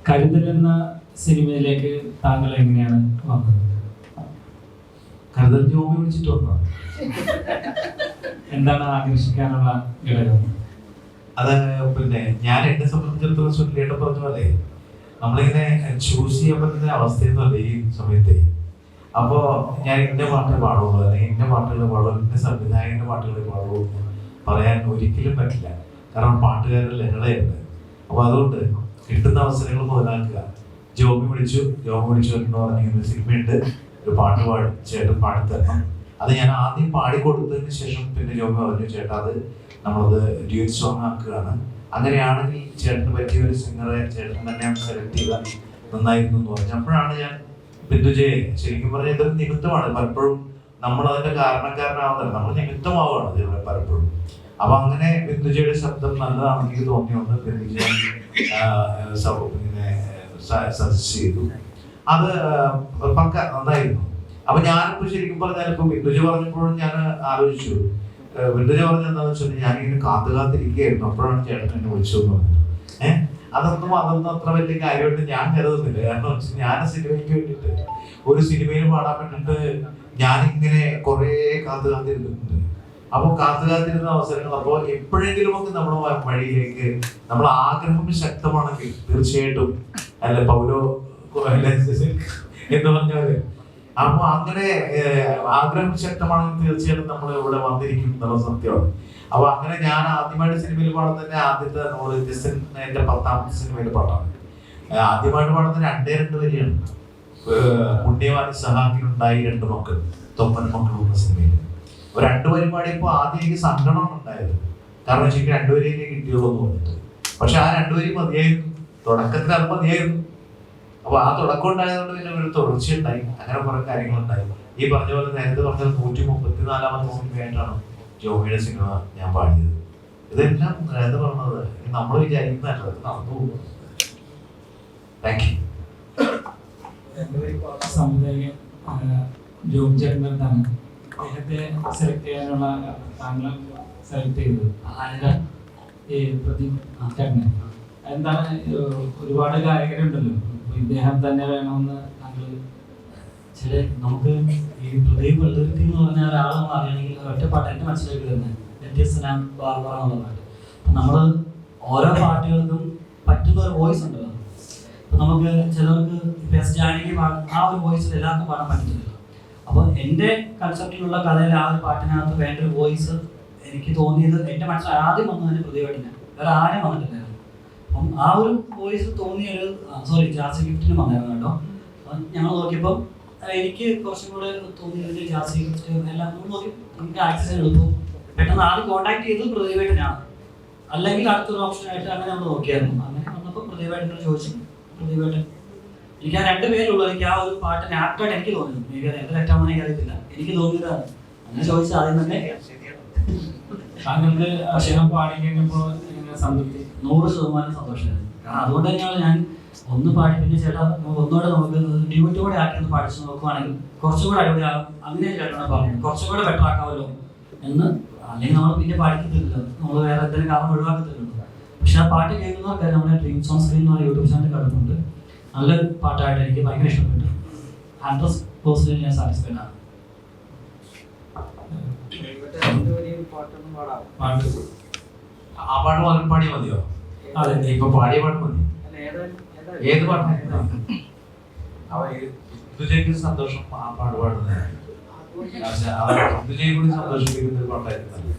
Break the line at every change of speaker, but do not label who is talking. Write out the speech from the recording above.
കരുതൽ എന്ന സിനിമയിലേക്ക് താങ്കൾ എങ്ങനെയാണ് വന്നത്?
കരുതൽ ജോബി വിളിച്ചിട്ട് വന്നോ?
എന്താണ് ആകർഷിക്കാനുള്ള ഘടകം?
അത് പിന്നെ ഞാൻ എന്നെ സംബന്ധിച്ചിടത്തോളം സുനിലേട്ടൻ പറഞ്ഞ പോലെ നമ്മളിങ്ങനെ ചൂസ് ചെയ്യാൻ പറ്റുന്ന അവസ്ഥയൊന്നുമല്ല ഈ സമയത്ത്. അപ്പോ ഞാൻ ഇന്ന പാട്ട് പാടുള്ളൂ അല്ലെങ്കിൽ ഇന്ന പാട്ടുകൾ പാടുള്ളൂ, ഇന്ന സംവിധായകന്റെ പാട്ടുകൾ പാടുള്ളൂ പറയാൻ ഒരിക്കലും പറ്റില്ല. കാരണം പാട്ടുകാരുടെ ലഹളയുണ്ട്. അപ്പൊ അതുകൊണ്ട് കിട്ടുന്ന അവസരങ്ങൾ മുതലാക്കുക. ജോബി വിളിച്ചു എന്ന് പറഞ്ഞ സിനിമയുണ്ട്, ഒരു പാട്ട് ചേട്ടൻ പാടിത്തരണം. അത് ഞാൻ ആദ്യം പാടിക്കൊടുത്തതിന് ശേഷം പിന്നെ ജോബി പറഞ്ഞു, ചേട്ടാ അത് നമ്മളത് ഡ്യൂറ്റ് സോങ് ആക്കുകയാണ്, അങ്ങനെയാണെങ്കിൽ ചേട്ടന് പറ്റിയ ഒരു സിംഗറെ ചേട്ടൻ തന്നെ സെലക്ട് ചെയ്താൽ നന്നായിരുന്നു എന്ന് പറഞ്ഞു. അപ്പോഴാണ് ഞാൻ ബിന്ദുജയെ ശരിക്കും പറഞ്ഞാൽ ഇതൊരു നിമിത്തമാണ്. പലപ്പോഴും നമ്മൾ അതിന്റെ കാരണക്കാരനാവുന്നില്ല, നമ്മൾ നിമിത്തമാവുകയാണ് പലപ്പോഴും. അപ്പൊ അങ്ങനെ ബിന്ദുജയുടെ ശബ്ദം നല്ലതാണെന്ന് എനിക്ക് തോന്നിയോണ്ട് ബിന്ദുജ ഇങ്ങനെ സജസ്റ്റ് ചെയ്തു. അത് പക്ക നന്നായിരുന്നു. അപ്പൊ ഞാനിപ്പോ ശരിക്കും പറഞ്ഞാൽ ഇപ്പൊ ബിന്ദുജ പറഞ്ഞപ്പോഴും ഞാൻ ആലോചിച്ചു, ബിന്ദുജ പറഞ്ഞ എന്താണെന്ന് വെച്ചാൽ ഞാനിങ്ങനെ കാത്തുകാത്തിരിക്കുകയായിരുന്നു, അപ്പോഴാണ് ചേട്ടൻ എന്നെ വിളിച്ചതെന്ന് പറഞ്ഞത്. അതൊന്നും അത്ര വലിയ കാര്യമായിട്ട് ഞാൻ കരുതുന്നില്ല. കാരണം ഞാൻ സിനിമയ്ക്ക് വേണ്ടിയിട്ട് ഒരു സിനിമയിൽ പാടാൻ വേണ്ടിയിട്ട് ഞാനിങ്ങനെ കുറെ കാത്തുകാത്തിരുന്നിട്ടുണ്ട്. അപ്പൊ കാത്തുകാത്തിരുന്ന അവസരങ്ങൾ അപ്പോൾ എപ്പോഴെങ്കിലും ഒക്കെ നമ്മുടെ വഴിയിലേക്ക് നമ്മൾ ആഗ്രഹം ശക്തമാണെങ്കിൽ തീർച്ചയായിട്ടും അല്ല പൗലോ എന്ന് പറഞ്ഞാല് അപ്പൊ അങ്ങനെ ആഗ്രഹം ശക്തമാണെങ്കിൽ തീർച്ചയായിട്ടും നമ്മൾ ഇവിടെ വന്നിരിക്കും എന്നുള്ള സത്യമാണ്. അപ്പൊ അങ്ങനെ ഞാൻ ആദ്യമായിട്ട് സിനിമയിൽ പാടുന്നതിന്റെ ആദ്യത്തെ നമ്മള് ജസ്റ്റിൻ എന്റെ 10ാമത്തെ സിനിമയിൽ പാട്ടാണ്. ആദ്യമായിട്ട് പാടുന്ന 2 വരിയാണ്. പുണ്യവാനി സഹാക്കിനുണ്ടായി 2 മക്കൾ, തൊപ്പൻ മക്കൾ എന്ന സിനിമയിൽ 2 വരി പാടിയപ്പോ ആദ്യം എനിക്ക് സങ്കടമാണ് ഉണ്ടായത്. കാരണം എനിക്ക് 2 വരിയിലേ കിട്ടിയുള്ളൂ എന്ന് പറഞ്ഞിട്ട്. പക്ഷെ ആ 2 വരി മതിയായിരുന്നു, തുടക്കത്തിൽ അത് മതിയായിരുന്നു. അപ്പൊ ആ തുടക്കം ഉണ്ടായതുകൊണ്ട് പിന്നെ ഒരു തുടർച്ചയുണ്ടായി, അങ്ങനെ കുറെ കാര്യങ്ങളുണ്ടായി. ഈ പറഞ്ഞ പോലെ നേരത്തെ പറഞ്ഞത് 134ാമത്തെ സിനിമയായിട്ടാണ് ജോബിയുടെ സിനിമ ഞാൻ പാടിയത്. ഇതെല്ലാം എന്താ പറഞ്ഞത് നമ്മൾ വിചാരിക്കുന്നതല്ല, അത് നടന്നു പോകും. Thank you.
സംവിധായകൻ ജോബി ചേട്ടനാണ് അദ്ദേഹത്തെ സെലക്ട് ചെയ്യാനുള്ള താങ്കളെ സെലക്ട് ചെയ്തത് പ്രദീപ് ചേട്ടനെ. എന്താണ്, ഒരുപാട് ഗായകരുണ്ടല്ലോ, ഇദ്ദേഹം തന്നെ വേണമെന്ന് താങ്കൾ?
ചില നമുക്ക് ഈ പ്രദീപ് വെള്ളൂർത്തി എന്ന് പറഞ്ഞ ഒരാളെ നമ്മൾ അറിയണമെങ്കിൽ ഒറ്റപ്പാട്ട് എൻ്റെ മനസ്സിലേക്ക് വരുന്നത് വ്യത്യസ്തനാം ബാർബറ എന്നുള്ള പാട്ട്. അപ്പം നമ്മൾ ഓരോ പാട്ടുകൾക്കും പറ്റുന്ന ഒരു വോയിസ് ഉണ്ടല്ലോ. അപ്പം നമുക്ക് ചിലർക്ക് എസ് ജാനകി പാടുന്ന ആ ഒരു വോയിസിൽ എല്ലാവർക്കും പാടാൻ പറ്റുന്നില്ല. അപ്പോൾ എൻ്റെ കൺസെപ്റ്റിലുള്ള കഥയിൽ ആ ഒരു പാട്ടിനകത്ത് വേണ്ട ഒരു വോയിസ് എനിക്ക് തോന്നിയത് എൻ്റെ മനസ്സിൽ ആദ്യം വന്നതിന് പ്രദീപേട്ടന്, വേറെ ആരും വന്നിട്ടില്ലായിരുന്നു. അപ്പം ആ ഒരു വോയിസ് തോന്നിയൊരു ജാസി ഗിഫ്റ്റിന് വന്നായിരുന്നു കേട്ടോ. ഞങ്ങൾ നോക്കിയപ്പോൾ എനിക്ക് കുറച്ചും കൂടെ തോന്നിയത് ജാസി ഗിഫ്റ്റ് എല്ലാം നമ്മൾ നോക്കി നമുക്ക് ആക്സസ് എളുപ്പം പെട്ടെന്ന് ആദ്യം കോൺടാക്ട് ചെയ്തത് പ്രദീപേട്ടനാണ്, അല്ലെങ്കിൽ അടുത്തൊരു ഓപ്ഷനായിട്ട് അങ്ങനെ നമ്മൾ നോക്കിയായിരുന്നു. അങ്ങനെ വന്നപ്പോൾ പ്രദീപേട്ടനോട് ചോദിച്ചു, പ്രദീപേട്ടൻ എനിക്ക് ആ 2 പേരുള്ളൂ, എനിക്ക് ആ ഒരു പാട്ടിന് ആപ്റ്റായിട്ട് എനിക്ക് തോന്നുന്നു. എനിക്ക് എൻ്റെ തെറ്റാണെന്ന് എനിക്ക് അറിയത്തില്ല, എനിക്ക് തോന്നിയതാണ്. അങ്ങനെ ചോദിച്ചാൽ ആദ്യം തന്നെ
താങ്കൾക്ക് അദ്ദേഹം പാടി കഴിഞ്ഞപ്പോൾ സംതൃപ്തി?
100% സന്തോഷമായിരുന്നു. കാരണം അതുകൊണ്ട് തന്നെയാണ് ഞാൻ ഒന്ന് പാടി പിന്നെ ചേട്ടാ ഒന്നുകൂടെ നമുക്ക് ഡ്യൂറ്റോടെ ആക്കി ഒന്ന് പഠിച്ചു നോക്കുവാണെങ്കിൽ കുറച്ചും കൂടെ അടിപൊളിയാകും. അങ്ങനെ ചേട്ടനോട് പറഞ്ഞു കുറച്ചും കൂടെ ബെറ്റർ ആക്കാമല്ലോ എന്ന്. അല്ലെങ്കിൽ നമ്മൾ പിന്നെ പഠിക്കത്തില്ലല്ലോ, നമ്മൾ വേറെ എന്തെങ്കിലും കാരണം ഒഴിവാക്കത്തില്ലല്ലോ. പക്ഷെ ആ പാട്ട് കേൾക്കുന്നവർക്ക് നമ്മുടെ ഡ്രീംസ് ഓൺ സ്ക്രീൻ എന്ന് പറഞ്ഞ യൂട്യൂബ് ചാനൽ കിടക്കുന്നുണ്ട്. നല്ലൊരു പാട്ടായിട്ട് എനിക്ക് ഭയങ്കര ഇഷ്ടപ്പെട്ടു. 100% ഞാൻ സാറ്റിസ്ഫൈഡ് ആണ്.
ആ പാട്ട് മാത്രം പാടിയാൽ മതിയോ? അതെ, ഇപ്പൊ പാടിയ പാട്ട് മതി. ഏത് പാട്ടാണ്? ഋതുജയ്ക്ക് സന്തോഷം ആ പാട്ട് പാടുന്നത്, ഋതുജയെ കൂടി സന്തോഷിപ്പിക്കുന്ന ഒരു പാട്ടായിരുന്നു.